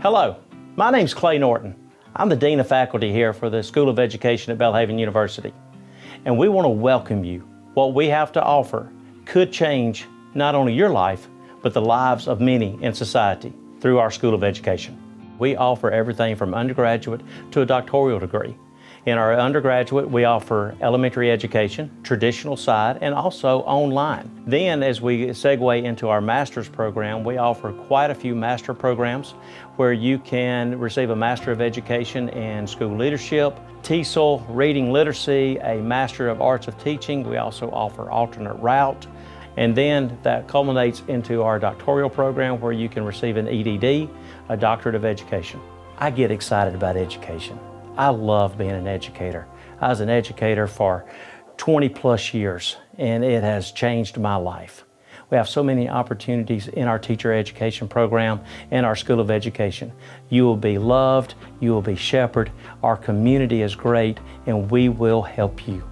Hello, my name's Clay Norton. I'm the Dean of Faculty here for the School of Education at Belhaven University. And we want to welcome you. What we have to offer could change not only your life, but the lives of many in society through our School of Education. We offer everything from undergraduate to a doctoral degree. In our undergraduate, we offer elementary education, traditional side, and also online. Then, as we segue into our master's program, we offer quite a few master programs where you can receive a Master of Education in School Leadership, TESOL, Reading Literacy, a Master of Arts of Teaching. We also offer alternate route. And then that culminates into our doctoral program where you can receive an Ed.D, a Doctorate of Education. I get excited about education. I love being an educator. I was an educator for 20 plus years, and it has changed my life. We have so many opportunities in our teacher education program and our School of Education. You will be loved, you will be shepherded, our community is great, and we will help you.